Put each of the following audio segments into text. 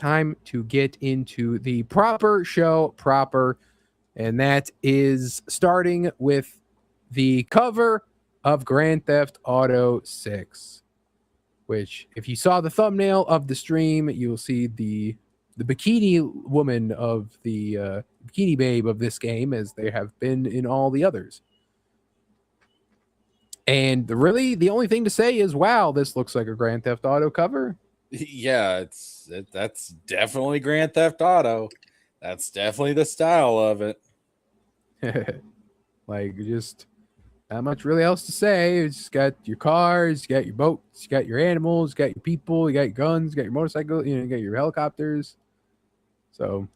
time to get into the proper show proper, and that is starting with the cover of Grand Theft Auto 6, which if you saw the thumbnail of the stream, you'll see the bikini woman of the bikini babe of this game, as they have been in all the others. And really, the only thing to say is, wow, this looks like a Grand Theft Auto cover. Yeah, that's definitely Grand Theft Auto. That's definitely the style of it. Like, just not much really else to say. It's just got your cars, you got your boats, you got your animals, you got your people, you got your guns, you got your motorcycle, you got your helicopters. So,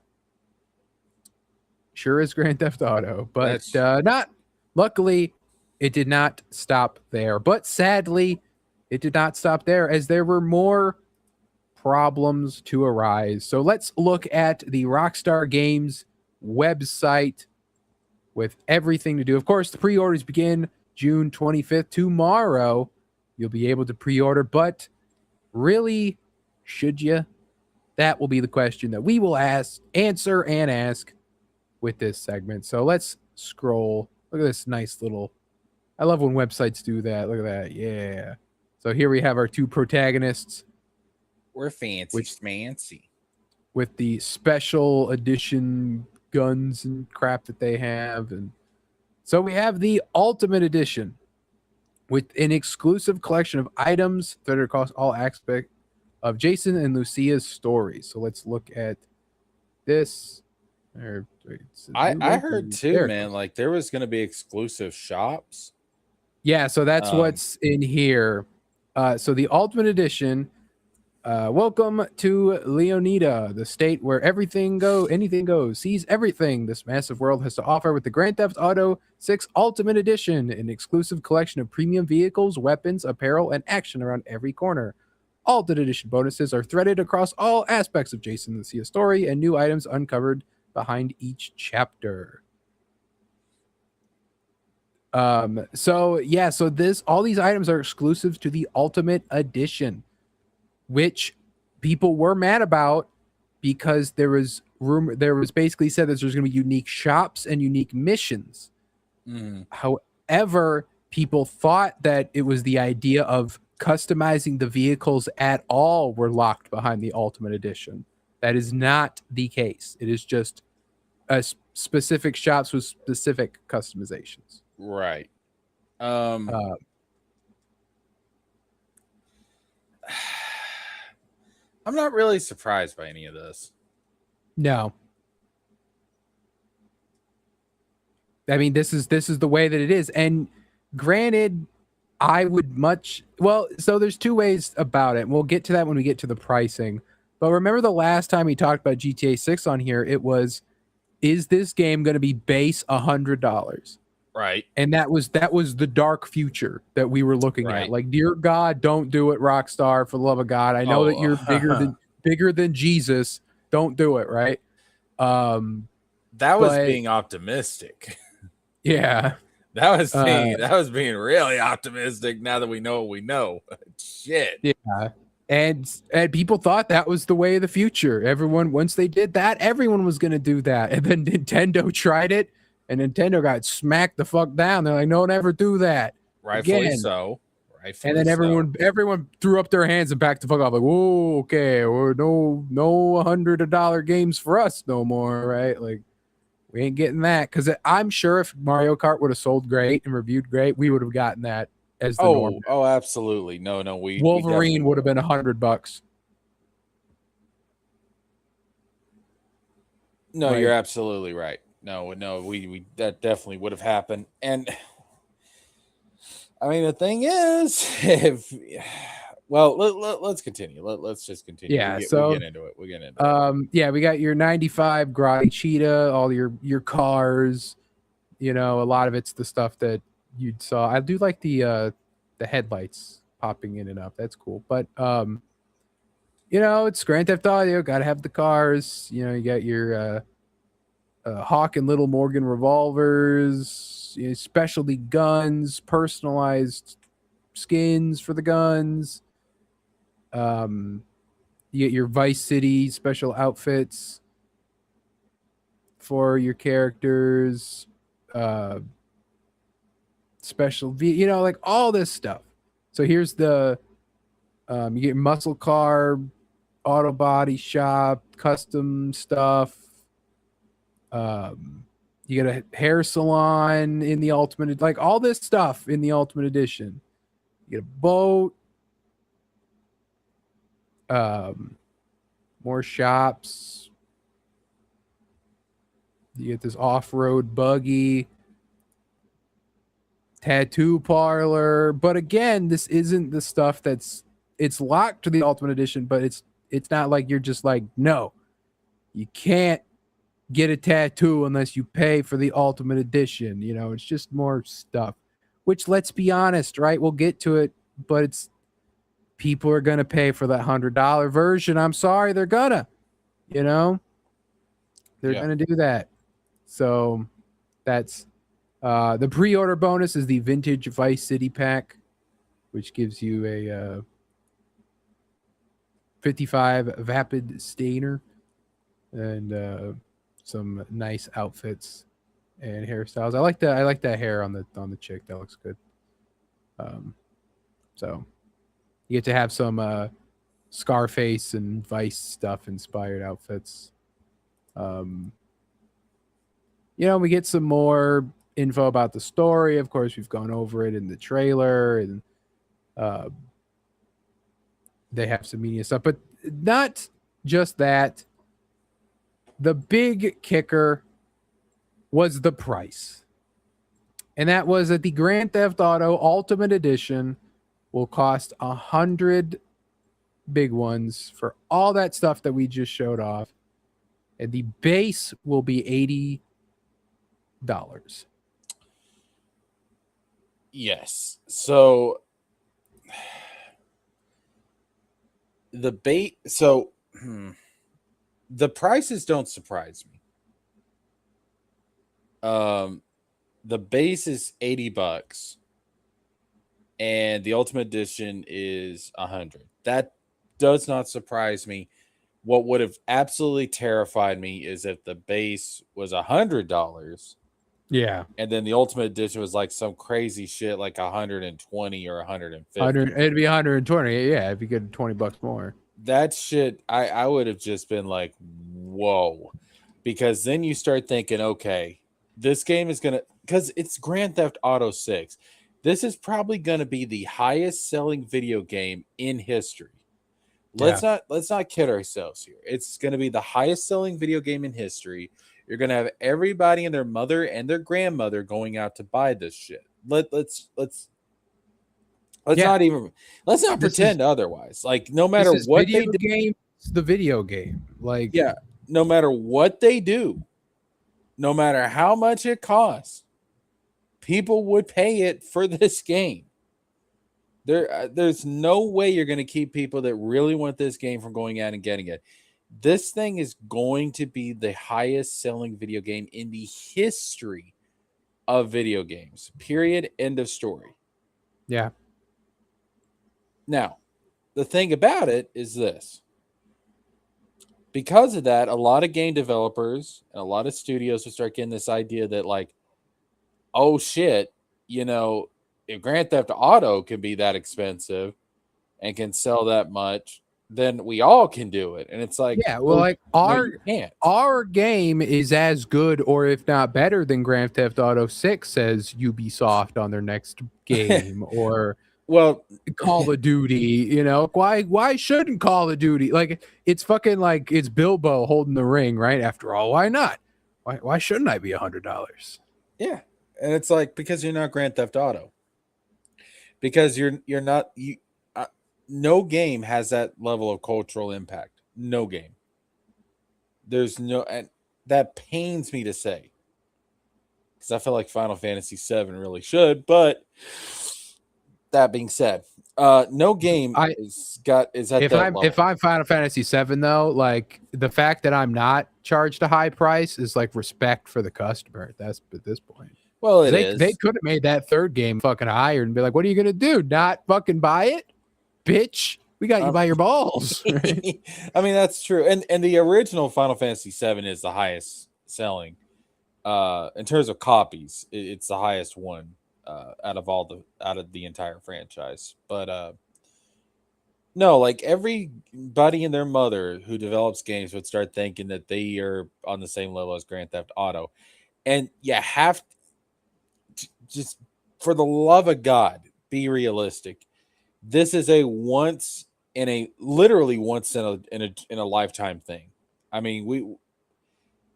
sure is Grand Theft Auto, but not. Luckily, it did not stop there. But sadly, it did not stop there, as there were more problems to arise. So let's look at the Rockstar Games website with everything to do. Of course, the pre-orders begin June 25th. Tomorrow, you'll be able to pre-order, but really, should you? That will be the question that we will answer with this segment. So let's scroll. Look at this nice little, I love when websites do that. Look at that. Yeah. So here we have our two protagonists. We're fancy. With the special edition guns and crap that they have. And so we have the Ultimate Edition with an exclusive collection of items that are across all aspects of Jason and Lucia's stories. So let's look at this. I heard too, man, like there was going to be exclusive shops. Yeah, so that's what's in here. So the Ultimate Edition, welcome to Leonida, the state where anything goes, sees everything this massive world has to offer with the Grand Theft Auto 6 Ultimate Edition, an exclusive collection of premium vehicles, weapons, apparel, and action around every corner. Ultimate Edition bonuses are threaded across all aspects of Jason and Lucia's story, and new items uncovered behind each chapter. So all these items are exclusive to the Ultimate Edition, which people were mad about because there was basically said that there's going to be unique shops and unique missions. However, people thought that it was the idea of customizing the vehicles at all were locked behind the Ultimate Edition. That is not the case. It is just specific shops with specific customizations. Right. I'm not really surprised by any of this. No. I mean, this is the way that it is. And granted, I would so there's two ways about it. And we'll get to that when we get to the pricing. But remember the last time we talked about GTA 6 on here, it was, is this game going to be base $100? Right. And that was the dark future that we were looking at. Like, dear God, don't do it, Rockstar, for the love of God. I know that you're bigger than Jesus. Don't do it, right? That was being optimistic. Yeah. That was being really optimistic now that we know what we know. Shit. Yeah. And people thought that was the way of the future. Everyone, once they did that, everyone was going to do that. And then Nintendo tried it, and Nintendo got smacked the fuck down. They're like, no, never do that. Rightfully so. And then everyone threw up their hands and backed the fuck off. Like, whoa, okay, or no $100 games for us no more, right? Like, we ain't getting that. Because I'm sure if Mario Kart would have sold great and reviewed great, we would have gotten that as the norm. Oh, absolutely. No, Wolverine would have been $100. No, right. You're absolutely right. No, we that definitely would have happened. And I mean, the thing is, let's continue. Let's just continue. Yeah, we'll get into it. Yeah, we got your 95 Grotti Cheetah, all your cars. A lot of it's the stuff that you saw. I do like the headlights popping in and up. That's cool. But it's Grand Theft Auto. Got to have the cars. You got your Hawk and Little Morgan revolvers, specialty guns, personalized skins for the guns. You get your Vice City special outfits for your characters, uh, like all this stuff. So here's the you get muscle car, auto body shop, custom stuff. You get a hair salon in the ultimate, like all this stuff in the ultimate edition. You get a boat, more shops. You get this off-road buggy, tattoo parlor. But again, this isn't the stuff it's locked to the ultimate edition, but it's not like you're just like, no, you can't get a tattoo unless you pay for the ultimate edition. It's just more stuff, which, let's be honest, right? We'll get to it, but people are going to pay for that $100 version. I'm sorry, they're gonna, they're going to do that. So that's the pre-order bonus is the vintage Vice City pack, which gives you a 55 Vapid Stainer and some nice outfits and hairstyles. I like that hair on the chick. That looks good. So you get to have some Scarface and Vice stuff inspired outfits. We get some more info about the story. Of course, we've gone over it in the trailer, and they have some media stuff, but not just that. The big kicker was the price. And that was that the Grand Theft Auto Ultimate Edition will cost 100 big ones for all that stuff that we just showed off. And the base will be $80. Yes. So the prices don't surprise me. The base is $80 and the Ultimate Edition is 100. That does not surprise me. What would have absolutely terrified me is if the base was $100. Yeah. And then the Ultimate Edition was like some crazy shit, like 120 or 150. It'd be 120. Yeah, if you get $20 more. That shit, I would have just been like, whoa. Because then you start thinking, okay, this game is going to, because it's Grand Theft Auto 6. This is probably going to be the highest selling video game in history. Let's not kid ourselves here. It's going to be the highest selling video game in history. You're going to have everybody and their mother and their grandmother going out to buy this shit. Let's not pretend otherwise. Like, no matter what they do, the video game. Like, yeah, no matter what they do, no matter how much it costs, people would pay it for this game. There's no way you're going to keep people that really want this game from going out and getting it. This thing is going to be the highest selling video game in the history of video games. Period. End of story. Yeah. Now, the thing about it is this. Because of that, a lot of game developers and a lot of studios will start getting this idea that, like, oh shit, if Grand Theft Auto can be that expensive and can sell that much, then we all can do it. And it's like, yeah, well, like our game is as good, or if not better, than Grand Theft Auto 6, says Ubisoft on their next game, or Call of Duty. Why shouldn't Call of Duty? Like, it's fucking like it's Bilbo holding the ring, right? After all, why not? Why shouldn't I be $100? Yeah, and it's like, because you're not Grand Theft Auto. Because you're not no game has that level of cultural impact. No game. There's no, and that pains me to say, because I feel like Final Fantasy VII really should. But that being said, no game is at that level. If I'm Final Fantasy VII though, like, the fact that I'm not charged a high price is like respect for the customer. That's at this point. Well, they could have made that third game fucking higher and be like, what are you going to do? Not fucking buy it? Bitch. We got you by your balls. Right? I mean, that's true. And the original Final Fantasy VII is the highest selling. In terms of copies, it's the highest one out of the entire franchise. But no, like everybody and their mother who develops games would start thinking that they are on the same level as Grand Theft Auto. And you have to just, for the love of God, be realistic. This is a literally once in a lifetime thing. I mean,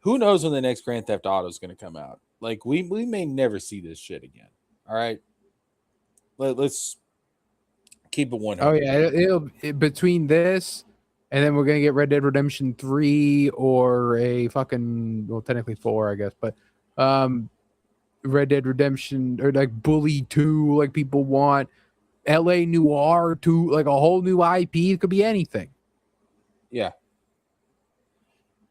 who knows when the next Grand Theft Auto is going to come out? Like we may never see this shit again. All right, let's keep it 100. Oh yeah, between this and then we're gonna get Red Dead Redemption 3 or a fucking, well, technically 4, I guess, but Red Dead Redemption or like Bully 2, like people want LA Noir 2, like a whole new IP. It could be anything. Yeah.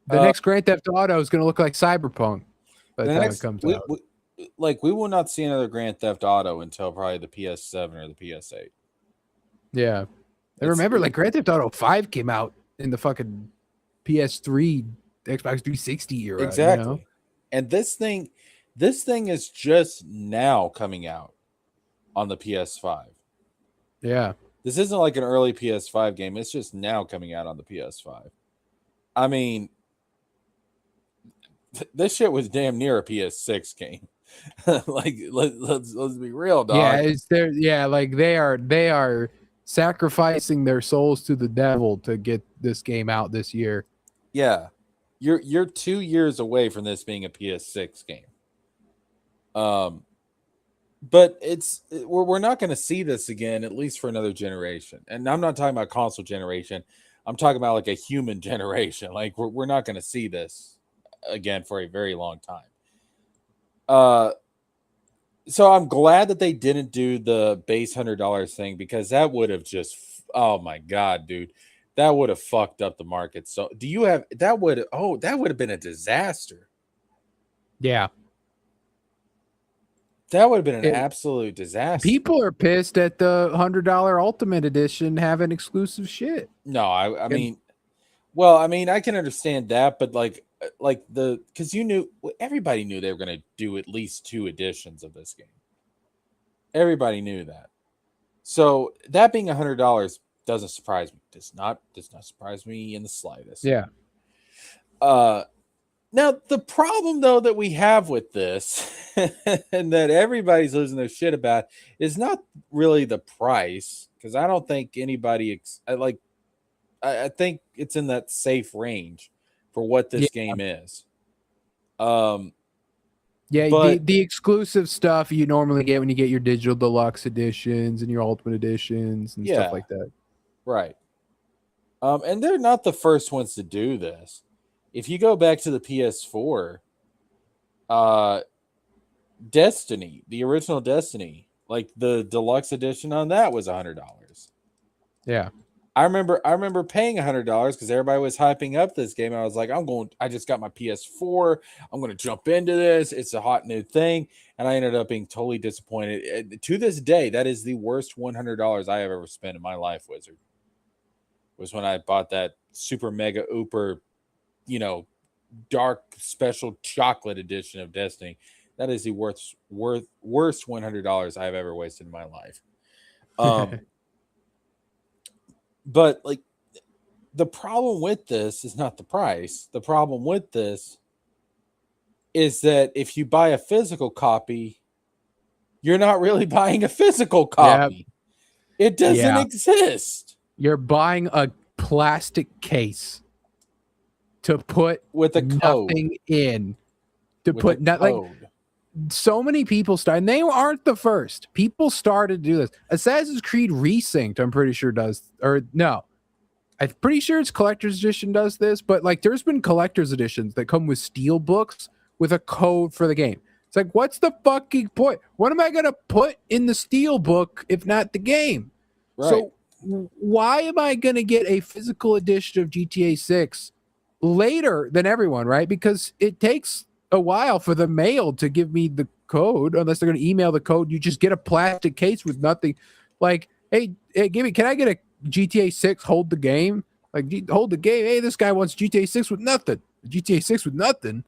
The next Grand Theft Auto is gonna look like Cyberpunk by the time it comes out. We will not see another Grand Theft Auto until probably the PS7 or the PS8. Yeah. And remember, like Grand Theft Auto 5 came out in the fucking PS3, Xbox 360 era. Exactly. You know? And this thing is just now coming out on the PS5. Yeah. This isn't like an early PS5 game. It's just now coming out on the PS5. I mean, this shit was damn near a PS6 game. Like let's be real, dog. Yeah, it's there. Yeah, like they are sacrificing their souls to the devil to get this game out this year. Yeah, you're 2 years away from this being a PS6 game. But we're not going to see this again, at least for another generation. And I'm not talking about console generation. I'm talking about like a human generation. Like we're not going to see this again for a very long time. So I'm glad that they didn't do the base $100 thing, because that would have just, oh my God, dude, that would have fucked up the market. So that would have been a disaster. Yeah. That would have been an absolute disaster. People are pissed at the $100 Ultimate Edition having exclusive shit. No, I mean, I can understand that, but because everybody knew they were going to do at least 2 editions of this game. Everybody knew that. So that being $100 doesn't surprise me. Does not surprise me in the slightest. Yeah. Now the problem though that we have with this and that everybody's losing their shit about is not really the price, because I don't think anybody I think it's in that safe range for what this game is. Yeah, but the exclusive stuff you normally get when you get your digital deluxe editions and your ultimate editions and stuff like that. Right. And they're not the first ones to do this. If you go back to the PS4, Destiny, the original Destiny, like the deluxe edition on that was $100. Yeah. I remember paying $100 because everybody was hyping up this game. I was like, I just got my PS4. I'm going to jump into this. It's a hot new thing. And I ended up being totally disappointed. To this day, that is the worst $100 I have ever spent in my life, Wizard. Was when I bought that super mega ooper, dark special chocolate edition of Destiny. That is the worst $100 I have ever wasted in my life. But like, the problem with this is not the price. The problem with this is that if you buy a physical copy, you're not really buying a physical copy. Yep. It doesn't exist. You're buying a plastic case to put with a nothing code in. To with put not like so many people started, and they aren't the first. People started to do this. Assassin's Creed Resynced, I'm pretty sure does, or no. I'm pretty sure it's collector's edition does this, but like there's been collector's editions that come with steel books with a code for the game. It's like, what's the fucking point? What am I going to put in the steel book if not the game? Right. So why am I going to get a physical edition of GTA 6 later than everyone, right? Because it takes a while for the mail to give me the code, unless they're going to email the code. You just get a plastic case with nothing. Like, hey, give me, can I get a GTA 6 hold the game. Like, hold the game. Hey, this guy wants GTA 6 with nothing. GTA 6 with nothing.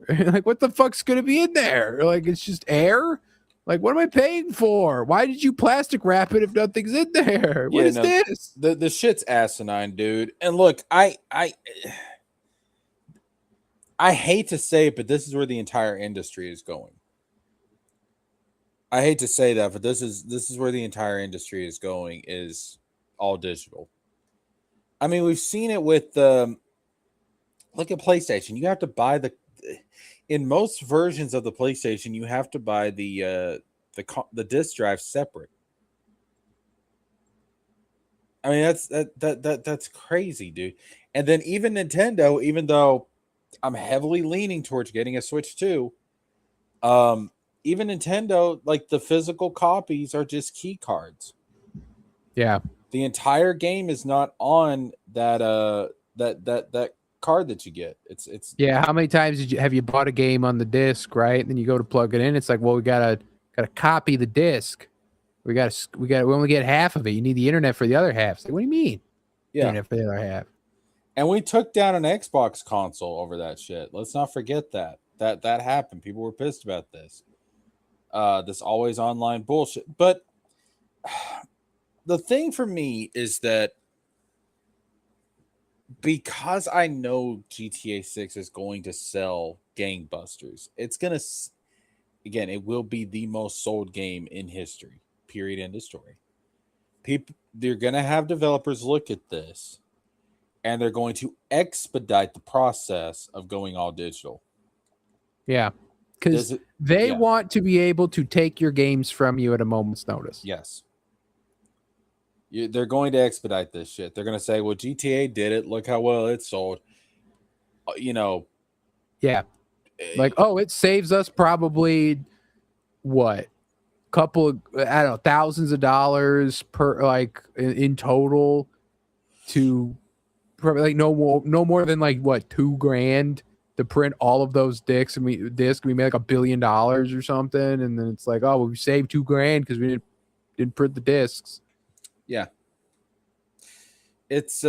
Like, what the fuck's gonna be in there? Like, it's just air. Like, what am I paying for? Why did you plastic wrap it if nothing's in there? What is this? The shit's asinine, dude. And look, I hate to say it, but this is where the entire industry is going. I hate to say that, but this is where the entire industry is going, is all digital. I mean, we've seen it with look at PlayStation. You have to buy in most versions of the PlayStation, you have to buy the disc drive separate. I mean, that's crazy, dude. And then even Nintendo, even though I'm heavily leaning towards getting a Switch 2, even Nintendo, like, the physical copies are just key cards. Yeah. The entire game is not on that that card that you get. It's yeah. How many times have you bought a game on the disc, right? And then you go to plug it in. It's like, well, we gotta copy the disc. We only get half of it. You need the internet for the other half. It's like, what do you mean? Yeah. Internet for the other half. And we took down an Xbox console over that shit. Let's not forget that happened. People were pissed about this. This always online bullshit. But the thing for me is that because I know GTA 6 is going to sell gangbusters, it's going to, again, it will be the most sold game in history, period, end of story. They're going to have developers look at this, and they're going to expedite the process of going all digital. Yeah. Because they want to be able to take your games from you at a moment's notice. Yes. They're going to expedite this shit. They're going to say, well, GTA did it. Look how well it sold. Yeah. Like, oh, it saves us probably, what? Couple of, I don't know, thousands of dollars per, like, in total, to probably, like, no more than, like, what, $2,000 to print all of those discs, and we made like $1 billion or something, and then it's like, oh, well, we saved $2,000 because we didn't print the discs. Yeah, it's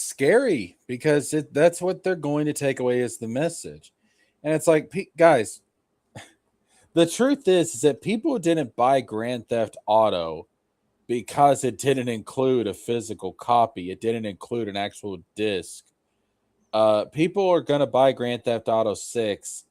scary because that's what they're going to take away as the message, and it's like, guys, the truth is that people didn't buy Grand Theft Auto because it didn't include a physical copy. It didn't include an actual disc. People are going to buy Grand Theft Auto 6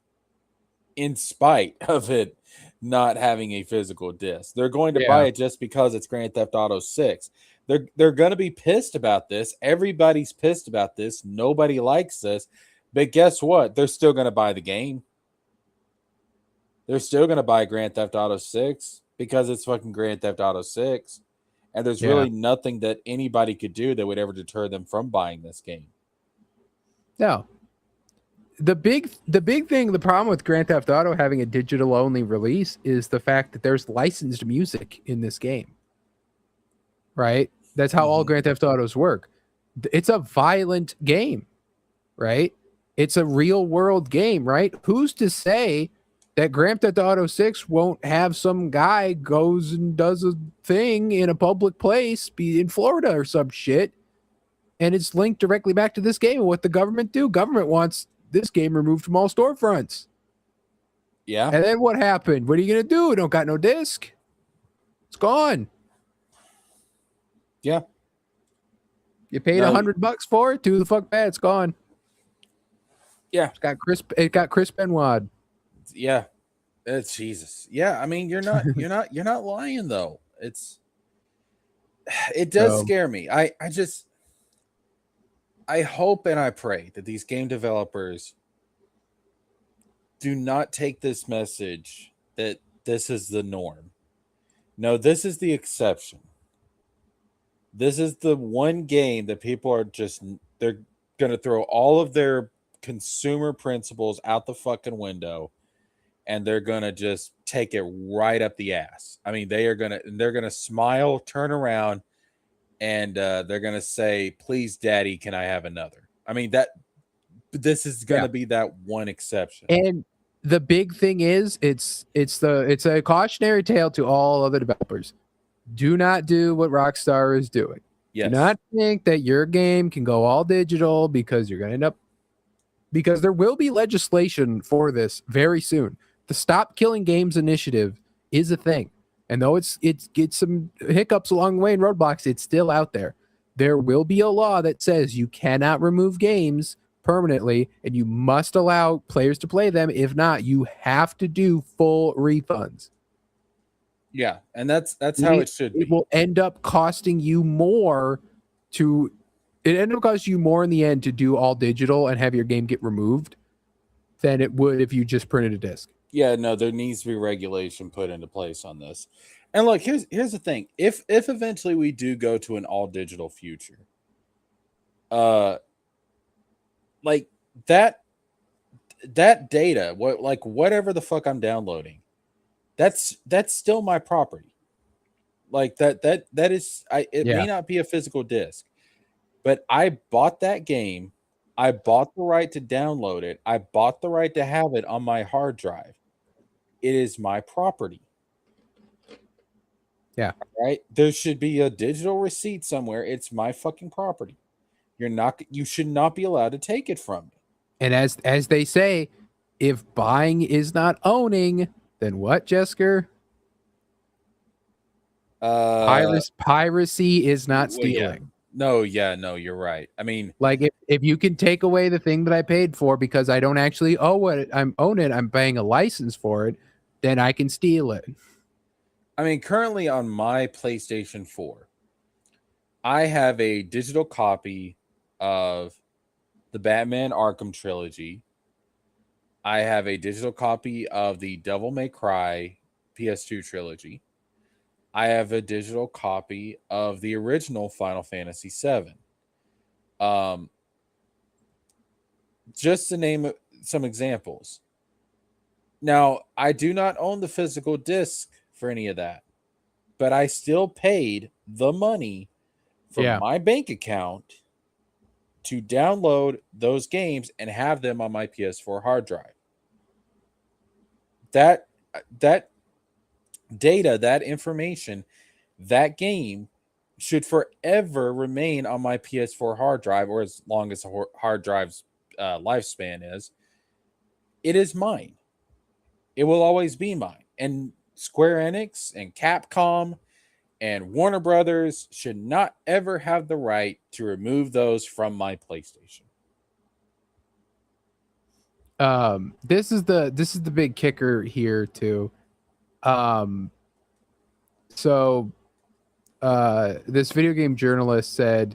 in spite of it not having a physical disc. They're going to buy it just because it's Grand Theft Auto 6. They're going to be pissed about this. Everybody's pissed about this. Nobody likes this. But guess what? They're still going to buy the game. They're still going to buy Grand Theft Auto 6 because it's fucking Grand Theft Auto 6. And there's really nothing that anybody could do that would ever deter them from buying this game. No. The big thing, the problem with Grand Theft Auto having a digital only release is the fact that there's licensed music in this game. Right? That's how all Grand Theft Autos work. It's a violent game, right? It's a real world game, right? Who's to say that Grand Theft Auto 6 won't have some guy goes and does a thing in a public place, be in Florida or some shit, and it's linked directly back to this game? And what the government do? Government wants this game removed from all storefronts. Yeah. And then what happened? What are you going to do? Don't got no disc. It's gone. Yeah. You paid $100 for it. Too the fuck bad. It's gone. Yeah. It got Chris Benoit. Yeah. It's Jesus. Yeah. I mean, you're not lying though. It does scare me. I hope and I pray that these game developers do not take this message that this is the norm. No, this is the exception. This is the one game that people are they're going to throw all of their consumer principles out the fucking window, and they're going to just take it right up the ass. I mean, they're going to smile, turn around, and they're going to say, please, daddy, can I have another? I mean, this is going to be that one exception. And the big thing is, it's a cautionary tale to all other developers. Do not do what Rockstar is doing. Do Yes. not think that your game can go all digital because you're going to end up, because there will be legislation for this very soon. The Stop Killing Games initiative is a thing. And though it's gets some hiccups along the way and roadblocks, it's still out there. There will be a law that says you cannot remove games permanently and you must allow players to play them. If not, you have to do full refunds. Yeah, and that's how it should be. It will end up costing you more to it ended up costing you more in the end to do all digital and have your game get removed than it would if you just printed a disc. Yeah, no, there needs to be regulation put into place on this. And look, here's the thing. If eventually we do go to an all digital future, like that data, whatever the fuck I'm downloading, that's still my property. Like that is it may not be a physical disc, but I bought that game. I bought the right to download it. I bought the right to have it on my hard drive. It is my property. Yeah. Right? There should be a digital receipt somewhere. It's my fucking property. You should not be allowed to take it from me. And as they say, if buying is not owning, then what, Jesker? Piracy is not stealing. No, you're right. I mean, like if you can take away the thing that I paid for because I don't actually own it, I'm paying a license for it, then I can steal it. I mean, currently on my PlayStation 4, I have a digital copy of the Batman Arkham trilogy. I have a digital copy of the Devil May Cry PS2 trilogy. I have a digital copy of the original Final Fantasy VII. Just to name some examples. Now, I do not own the physical disc for any of that, but I still paid the money from my bank account to download those games and have them on my PS4 hard drive. That data, that information, that game should forever remain on my PS4 hard drive, or as long as the hard drive's lifespan is. It is mine. It will always be mine. And Square Enix and Capcom and Warner Brothers should not ever have the right to remove those from my PlayStation. This is the big kicker here too. So this video game journalist said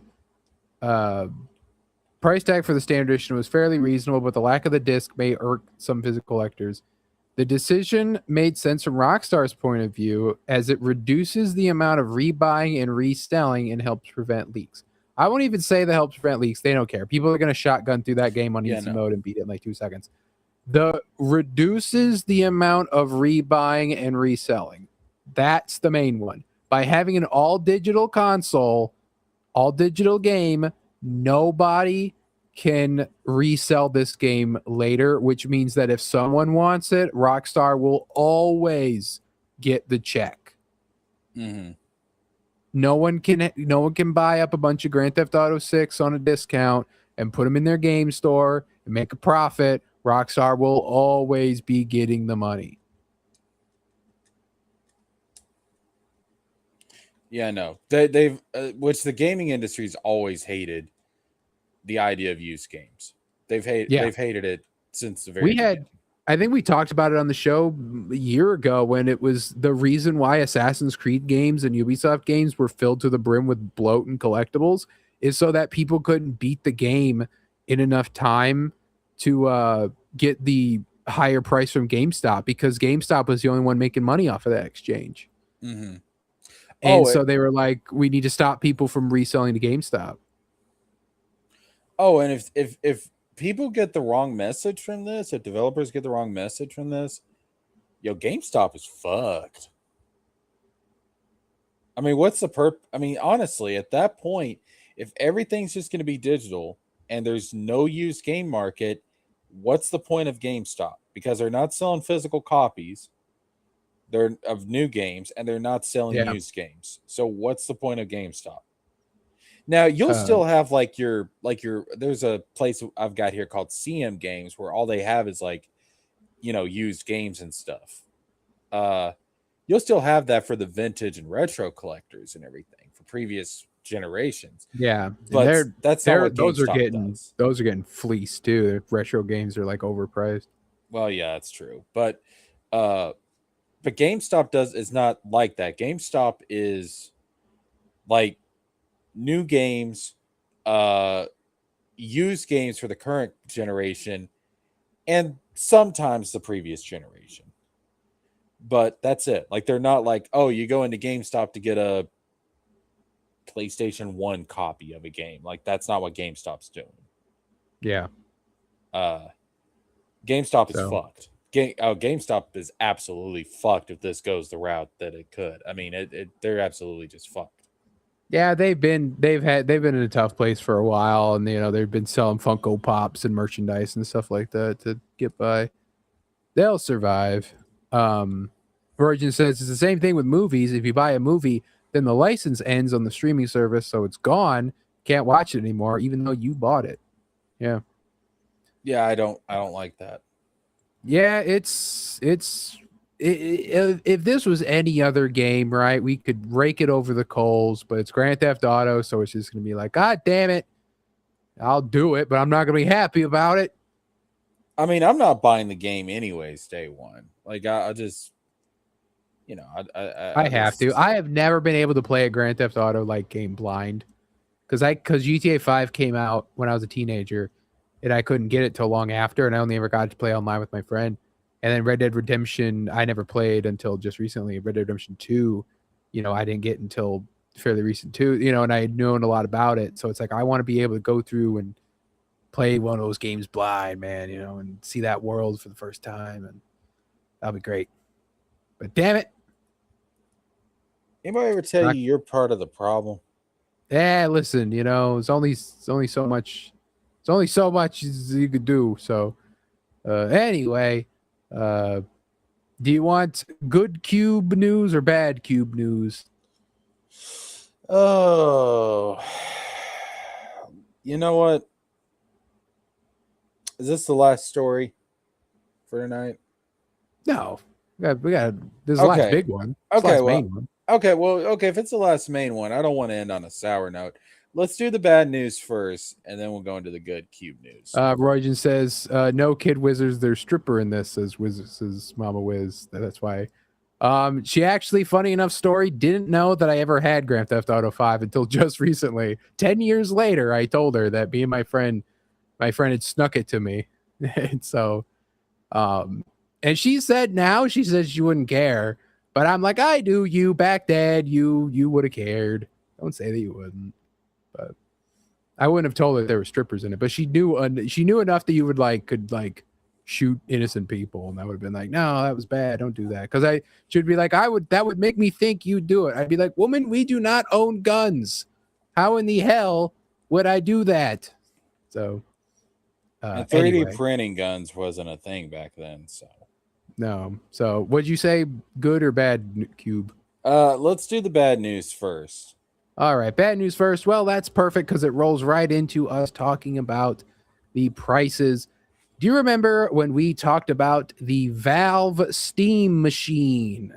price tag for the standard edition was fairly reasonable, but the lack of the disc may irk some physical collectors. The decision made sense from Rockstar's point of view, as it reduces the amount of rebuying and reselling and helps prevent leaks. I won't even say that helps prevent leaks. They don't care. People are going to shotgun through that game on easy mode and beat it in like 2 seconds. The reduces the amount of rebuying and reselling. That's the main one. By having an all digital console, all digital game, nobody can resell this game later, which means that if someone wants it, Rockstar will always get the check. Mm-hmm. No one can buy up a bunch of Grand Theft Auto 6 on a discount and put them in their game store and make a profit. Rockstar will always be getting the money. Yeah, no, they've which the gaming industry's always hated the idea of used games. They've hated it since the very beginning. I think we talked about it on the show a year ago when it was the reason why Assassin's Creed games and Ubisoft games were filled to the brim with bloat and collectibles is so that people couldn't beat the game in enough time to get the higher price from GameStop, because GameStop was the only one making money off of that exchange. Mm-hmm. And so they were like, we need to stop people from reselling to GameStop. Oh, and if people get the wrong message from this, if developers get the wrong message from this, GameStop is fucked. I mean, what's the I mean, honestly, at that point, if everything's just going to be digital and there's no used game market, what's the point of GameStop? Because they're not selling physical copies of new games, and they're not selling used games. So what's the point of GameStop? Now you'll still have like your there's a place I've got here called CM Games where all they have is like, used games and stuff. You'll still have that for the vintage and retro collectors and everything for previous generations. Yeah, but that's not what GameStop does. Those are getting fleeced too. The retro games are like overpriced. Well, yeah, that's true. But GameStop is not like that. GameStop is like new games, used games for the current generation, and sometimes the previous generation. But that's it. Like, they're not like, oh, you go into GameStop to get a PlayStation 1 copy of a game. Like, that's not what GameStop's doing. Yeah. GameStop is fucked. GameStop is absolutely fucked if this goes the route that it could. I mean, they're absolutely just fucked. Yeah, they've been in a tough place for a while, and they've been selling Funko Pops and merchandise and stuff like that to get by. They'll survive. Virgin says it's the same thing with movies. If you buy a movie, then the license ends on the streaming service, so it's gone. Can't watch it anymore, even though you bought it. Yeah. Yeah, I don't like that. Yeah, if this was any other game, right, we could rake it over the coals, but it's Grand Theft Auto, so it's just gonna be like, God damn it, I'll do it, but I'm not gonna be happy about it. I mean, I'm not buying the game anyways, day one. Like, I just, I have to. I have never been able to play a Grand Theft Auto like game blind, because GTA 5 came out when I was a teenager, and I couldn't get it till long after, and I only ever got to play online with my friend. And then Red Dead Redemption, I never played until just recently. Red Dead Redemption 2, I didn't get until fairly recent too, and I had known a lot about it. So it's like, I want to be able to go through and play one of those games blind, man, and see that world for the first time. And that'll be great. But damn it. Anybody ever tell you you're part of the problem? Yeah, listen, it's only so much. It's only so much you could do. So anyway, do you want good cube news or bad cube news? Oh, you know what? Is this the last story for tonight? No, we got this is the last big one. Okay, if it's the last main one, I don't want to end on a sour note. Let's do the bad news first, and then we'll go into the good cube news. Roygen says, no kid Wizzers, there's stripper in this, says Mama Wiz. That's why. She actually, funny enough story, didn't know that I ever had Grand Theft Auto 5 until just recently. 10 years later, I told her that me and my friend had snuck it to me. And so, and she says she wouldn't care, but I'm like, I do. You back then, you would have cared. Don't say that you wouldn't. But I wouldn't have told her there were strippers in it. But she knew enough that you would could shoot innocent people, and I would have been like, no, that was bad. Don't do that. Because she'd be like, that would make me think you'd do it. I'd be like, woman, we do not own guns. How in the hell would I do that? So, 3D anyway. printing guns wasn't a thing back then. So no. So what'd you say? Good or bad, Cube? Let's do the bad news first. All right, bad news first. Well, that's perfect because it rolls right into us talking about the prices. Do you remember when we talked about the Valve Steam machine?